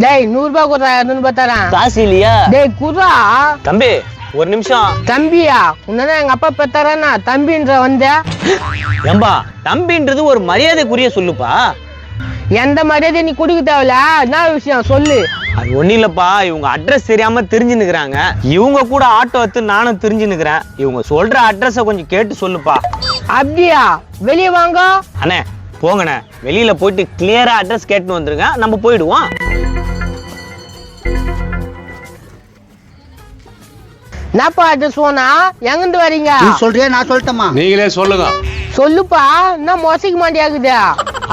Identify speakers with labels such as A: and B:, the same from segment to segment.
A: டேய் 100 ரூபாய் குறா 200 ரூபாய் தரேன்.
B: காசு இல்லையா?
A: டேய் குறா.
B: தம்பி ஒரு நிமிஷம்.
A: தம்பியா? உன்னதான் எங்க அப்பா பெத்தாரா தம்பின்ற வந்த?
B: ஏம்பா தம்பின்றது ஒரு மரியாதைக்குரிய சொல்லுப்பா.
A: எந்த மரியாதை நீ குடுக்க தேவையில்ல. என்ன விஷயம் சொல்லு.
B: அது ஒன்றும் இல்லப்பா, இவங்க அட்ரஸ் தெரியாம தெரிஞ்சுன்னுக்குறாங்க. இவங்க கூட ஆட்டோ எடுத்து நானும் தெரிஞ்சுன்னுக்குறேன். இவங்க சொல்ற அட்ரஸை கொஞ்சம் கேட்டு சொல்லுப்பா.
A: அப்படியா? வெளியே வாங்க.
B: அண்ணே போங்கண்ணே, வெளியில போயிட்டு கிளியரா அட்ரஸ் கேட்டுன்னு வந்துருங்க, நம்ம போயிடுவோம்.
A: என்னப்பா அட்ரஸ் போனா? எங்கிருந்து வரீங்க?
C: நீ சொல்றியா நான் சொல்லட்டுமா?
D: நீங்களே சொல்லுங்க.
A: சொல்லுப்பா. என்ன மோசிக்க மாட்டியாக்குது?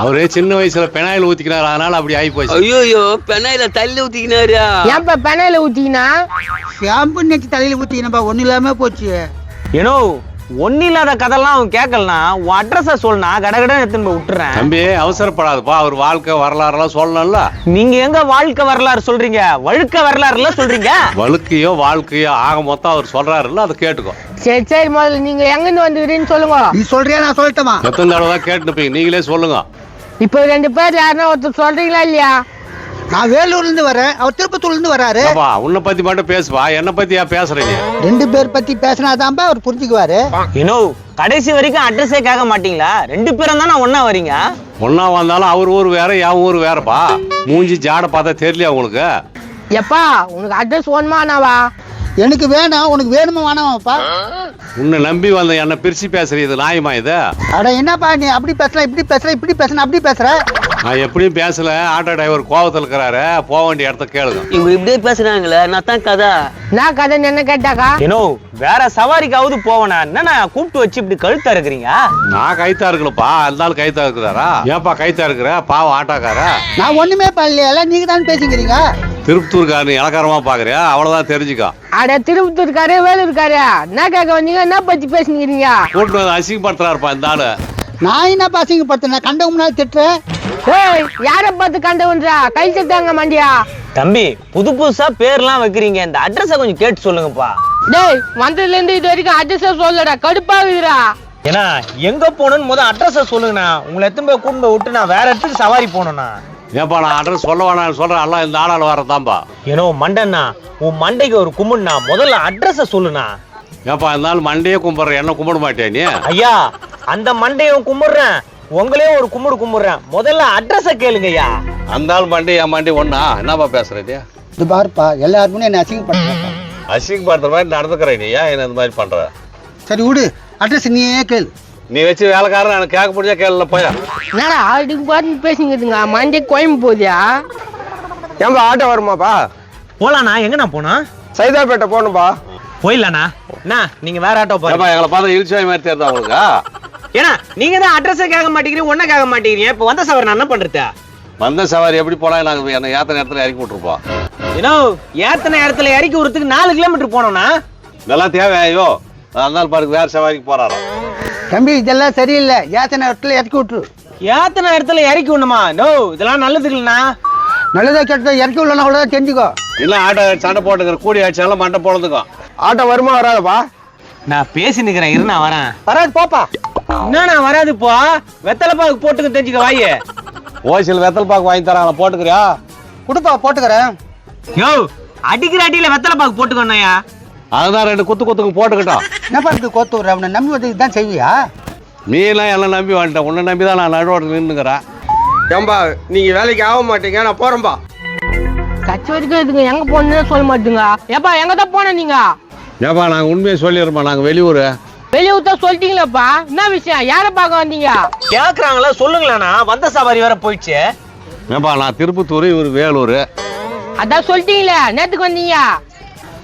D: அவரே சின்ன வயசுல பெனாயில் ஊத்திக்கினாரு, அதனால அப்படி ஆகி போச்சு.
E: ஐயோ பெனாயில தள்ளி ஊத்திக்கினாரு.
A: ஏன்பா பெனாயில ஊத்திக்கினா?
C: ஷாம்பு நெச்சு தலையில ஊத்திக்கினப்பா, ஒண்ணு இல்லாம போச்சு.
B: ஏனோ ஒன்னும் இல்லாத கதெல்லாம் அவன் கேட்கலனா உன் அட்ரஸ சொல்லனா கடகடன்னு எடுத்துன்னு போய் விட்டுறேன்.
D: தம்பி அவசரப்படாதுப்பா, அவர் வாழ்க்கை வரலாறுலாம் சொல்லணும்ல.
B: நீங்க எங்க வாழ்க்கை வரலாறு சொல்றீங்க, வழுக்க வரலாறுல சொல்றீங்க.
D: வழுக்கையோ வாழ்க்கையோ ஆக மொத்தம் அவர் சொல்றாருல்ல, அதை கேட்டுக்கோ.
A: சரி சரி, முதல்ல நீங்க எங்கிருந்து வந்துக்கிறீன்னு சொல்லுங்க.
C: நீ சொல்றியா நான் சொல்லட்டுமா?
D: எத்தனை தடவை தான் கேட்டுப்பீங்க, நீங்களே சொல்லுங்க.
A: இப்போ 2 பேர் யாருன்னா ஒருத்தர் சொல்றீங்களா இல்லையா?
C: நான் வேலூர்ல இருந்து வரேன், அவர் திருப்பத்தூர்ல இருந்து வராரு.
D: உன்னை பத்தி மட்டும் பேசுவா, என்ன பத்தியா பேசுறீங்க?
C: 2 பேர் பத்தி பேசினாதான்பா அவர் புரிஞ்சுக்குவாரு.
B: ஏனோ கடைசி வரைக்கும் அட்ரஸே கேட்க மாட்டீங்களா? 2 பேரும் தானே ஒன்னா வரீங்க.
D: ஒன்னா வந்தாலும் அவர் ஊர் வேற, என் ஊர் வேறப்பா. மூஞ்சி ஜாட பார்த்தா தெரியலையா உங்களுக்கு?
A: எப்பா உனக்கு அட்ரஸ் ஒன்மானாவா?
C: எனக்கு வேணும், உனக்கு வேணுமா வேணாமாப்பா?
D: உன்னை நம்பி வந்த என்ன பிரிச்சு பேசுறது நியாயமா இது?
C: அட என்னப்பா நீ அப்படி பேசல இப்படி பேசல இப்படி பேசணும் அப்படி பேசுற?
D: நான் எப்படியும் பேசல, ஆட்டோ டிரைவர் கோவத்தில் இருக்கிறாரு, போக வேண்டிய இடத்த கேளுங்க.
E: இவங்க இப்படியே பேசுறாங்களே, நான் தான் கதை.
A: நான் கதை என்ன கேட்டாக்கா?
B: ஏனோ வேற சவாரிக்காவது போவனா? என்னன்னா கூப்பிட்டு வச்சு இப்படி கழுத்தா இருக்கிறீங்க?
D: நான் கைத்தா இருக்கலப்பா, இருந்தாலும் கைத்தா இருக்குதாரா? ஏன்பா கைத்தா இருக்கிற? பாவம் ஆட்டோக்காரா.
C: நான் ஒண்ணுமே பண்ணல, நீங்க தான் பேசிக்கிறீங்க.
D: திருப்பத்தூர்காரன் இலக்காரமா பாக்குறியா? அவ்வளவுதான் தெரிஞ்சுக்கோ.
A: அட திருப்பத்தூர்காரு வேலூர்காரு என்ன கேட்க வந்தீங்க? என்ன பத்தி பேசுனீங்க?
D: கூட்டு வந்து அசிங்கப்படுத்துறாருப்பா இந்த ஆளு.
C: நான் என்ன பாசிங்கப்படுத்தின? கண்டவங்க முன்னாடி திட்டுறேன்.
A: ஏய் யாரை பார்த்து கண்டவன்றா? கை தட்டாங்க மாண்டியா?
B: தம்பி புது புதுசா பேர்லாம் வைக்கிறீங்க, இந்த அட்ரஸ கொஞ்சம் கேட்டு சொல்லுங்கப்பா.
A: டேய் வந்ததுல இருந்து இது வரைக்கும் அட்ரஸ் சொல்லடா, கடுப்பாகுதுடா.
B: ஏன்னா எங்க போகணும்னு முதல் அட்ரஸ சொல்லுங்கண்ணா. உங்களை எத்தனை போய் கூட்டு போய் விட்டு நான் வேற இடத்துக்கு சவாரி போகணும்ண்ணா.
D: ஏப்பா நான் அட்ரஸ் சொல்ல வேணாம்னு சொல்றேன், எல்லாம் இந்த ஆளால வரதான்பா.
B: ஏனோ மண்டன்னா உன் மண்டைக்கு ஒரு கும்பிடுண்ணா, முதல்ல அட்ரஸ சொல்லுண்ணா.
D: ஏப்பா இருந்தாலும் மண்டையே கும்பிடுற, என்ன கும்பிட மாட்டியா நீ?
B: ஐயா அந்த மண்டையும் கும்பிடுறேன், உங்களையும் ஒரு கும்பிடுறேன், முதல்ல அட்ரஸ கேளுங்க ஐயா.
D: அந்த ஆள் மண்டி என் மண்டி ஒண்ணா? என்னப்பா பேசுறது?
C: இது பாருப்பா, எல்லாருமே என்ன அசிங்கப்படுத்துறப்பா.
D: அசிங்கப்படுத்துற மாதிரி நடந்துக்கிறேன் நீ, ஏன் என்ன இந்த மாதிரி பண்ற?
C: சரி விடு, அட்ரஸ் நீயே கேளு.
D: நீ வச்சு வேலைக்காரன் எனக்கு கேட்க முடியா கேள்வி போயா?
A: என்னடா அதுக்கு பார்த்து பேசிக்கிறதுங்க? மண்டே கோயம்பு போதியா?
F: ஏன்பா ஆட்டோ வருமாப்பா?
B: போலாண்ணா. எங்கண்ணா போனோம்?
F: சைதாப்பேட்டை போகணும்பா.
B: போயிடலாண்ணா. அண்ணா நீங்க வேற ஆட்டோ
D: ஏப்பா
B: பாருங்க.
D: எங்களை பார்த்தா இழிச்சாய் மாதிரி தெரியுதா உங்களுக்கு?
B: ஏன்னா நீங்க தான் அட்ரஸே கேட்க மாட்டேங்கிறீங்க, ஒன்னும் கேட்க மாட்டேங்கிறீங்க. இப்போ வந்த சவாரி நான் என்ன பண்றது?
D: வந்த சவாரி எப்படி போனா? நாங்க என்ன ஏத்த நேரத்துல இறக்கி விட்டுருப்போம்.
B: ஏன்னா ஏத்தனை இடத்துல இறக்கி விடுறதுக்கு 4 கிலோமீட்டர் போனோம்னா
D: இதெல்லாம் தேவையோ? அதனால பாருங்க வேற சவாரிக்கு போறாரோ.
C: தம்பி இதெல்லாம் சரியில்லை, ஏத்தனை இடத்துல இறக்கி விட்டுரு.
B: ஏத்தனை இடத்துல இறக்கி விடணுமா? நோ இதெல்லாம் நல்லது இல்லைண்ணா.
C: நல்லதா கெட்டதா இறக்கி விடலாம், அவ்வளோதான் தெரிஞ்சுக்கோ.
D: இல்ல ஆட்டோ சண்டை போட்டுக்கிற கூடி ஆயிடுச்சாலும் மண்டை போனதுக்கும்.
F: ஆட்டோ வருமா வராதப்பா?
B: நான் பேசி நிக்கிறேன், இரு நான் வரேன்.
F: வராது போப்பா.
B: என்னண்ணா வராது இப்போ? வெத்தலை பாக்கு போட்டுக்க தெரிஞ்சுக்க வாயே.
D: ஓசியில் வெத்தல் பாக்கு வாங்கி தராங்க, போட்டுக்கிறியா?
C: கொடுப்பா போட்டுக்கிறேன்.
B: யோ அடிக்கிற அடியில வெத்தலை பாக்கு போட்டுக்கோண்ணா.
D: அதுதான் 2 குத்துக்கு போட்டுக்கிட்டோம்.
C: என்ன பண்ணுறது கோத்து விட்ற? அவனை நம்பி வந்து தான் செய்வியா?
D: நீலாம் எல்லாம் நம்பி வந்துட்டேன், உன்னை நம்பி தான் நான் நடுவோடு நின்றுக்கிறேன்.
F: ஏன்பா நீங்க வேலைக்கு ஆக மாட்டீங்க, நான் போறேன்பா.
A: கட்சி வரைக்கும் இதுங்க எங்க போகணுன்னு சொல்ல மாட்டீங்க. ஏப்பா எங்க தான் போன நீங்க?
D: ஏப்பா நாங்கள் உண்மையை சொல்லிடுறோம்ப்பா, நாங்கள் வெளியூர்.
A: வெளியூர் தான் சொல்லிட்டீங்களாப்பா? என்ன விஷயம்? யாரை பார்க்க வந்தீங்க?
B: கேக்குறாங்களா சொல்லுங்களேண்ணா, வந்த சவாரி வேற போயிடுச்சு.
D: ஏப்பா நான் திருப்பத்தூர், இவர் வேலூர்.
A: அதான் சொல்லிட்டீங்களே, நேத்துக்கு வந்தீங்க.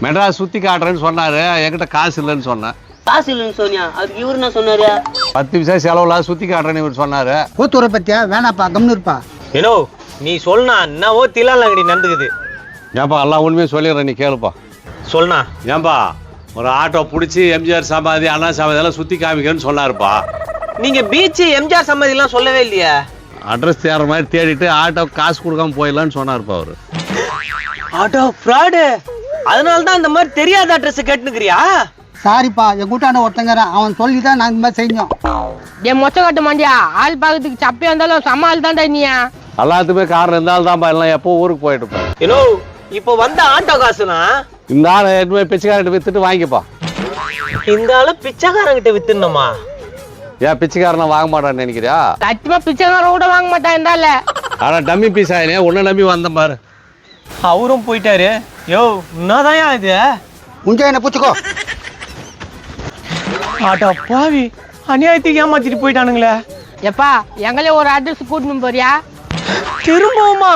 D: மெட்ராஸ் சுற்றி காட்டுறேன்னு சொன்னார், என்கிட்ட காசு இல்லைன்னு சொன்னேன்.
E: காசு இல்லைன்னு சொன்னியா? அதுக்கு இவரு என்ன சொன்னாரு?
D: 10 பைசா செலவுல சுற்றி காட்டுறேன்னு இவர் சொன்னார்.
C: கோத்து விட்ற பத்தியா? வேணாப்பா, கம்னு இருப்பா.
B: ஏனோ நீ சொல்லுண்ணா, என்னவோ தில்லாலங்கடி நடந்துக்குது.
D: ஏப்பா எல்லாம் உண்மையை சொல்லிடுறேன், நீ கேளுப்பா.
B: சொல்லுண்ணா.
D: ஏன்பா ஒரு ஆட்டோ பிடிச்சி எம்ஜிஆர் சமாதி, அண்ணா சமாதி எல்லாம் சுற்றி காமிக்கன்னு சொன்னாருப்பா.
B: நீங்க பீச் எம்ஜிஆர் சம்மதி எல்லாம் சொல்லவே இல்லையா?
D: அட்ரஸ் தேடுற மாதிரி தேடிட்டு ஆட்டோ காசு கொடுக்காம போயிடலான்னு சொன்னாருப்பா அவரு.
B: ஆட்டோ ஃப்ராடு, அதனால தான் இந்த மாதிரி தெரியாத அட்ரஸ் கேட்டுக்கிறியா?
C: சாரிப்பா, என் கூட்டாண்ட ஒருத்தங்கிறான், அவன் சொல்லி தான் நாங்கள் இந்த மாதிரி செஞ்சோம்.
A: என் மொச்ச கட்ட மாண்டியா? ஆள் பார்க்கறதுக்கு சப்பையா இருந்தாலும் சமாள் தான்டா நீ.
D: எல்லாத்துக்குமே காரணம் இருந்தாலும் தான்ப்பா எல்லாம் எப்போ ஊருக்கு போயிட்டு இருப்பேன்.
B: ஏனோ இப்போ வந்த ஆட்டோ காசுனா
D: இந்த ஆள் எட்டுமே பிச்சைக்காரர்கிட்ட வித்துட்டு வாங்கிப்பா.
B: இந்த ஆளு பிச்சைக்காரங்கிட்ட வித்துணுமா?
D: ஏன் பிச்சைக்காரனை வாங்க மாட்டான்னு நினைக்கிறியா?
A: சத்தியமா பிச்சைக்கார கூட வாங்க மாட்டான் இருந்தால.
D: ஆனா டம்மி பீஸ் ஆயினே உன்ன நம்பி வந்தேன் பாரு.
B: அவரும் போயிட்டாரு. யோ என்னதான் இது?
C: முஞ்சா என்ன பூச்சிக்கோ.
B: ஆட்டோ பாவி அநியாயத்துக்கு ஏமாத்திட்டு போயிட்டானுங்களே.
A: எப்பா எங்களே ஒரு அட்ரஸ் கூட்டணும் போறியா?
B: திரும்பவுமா?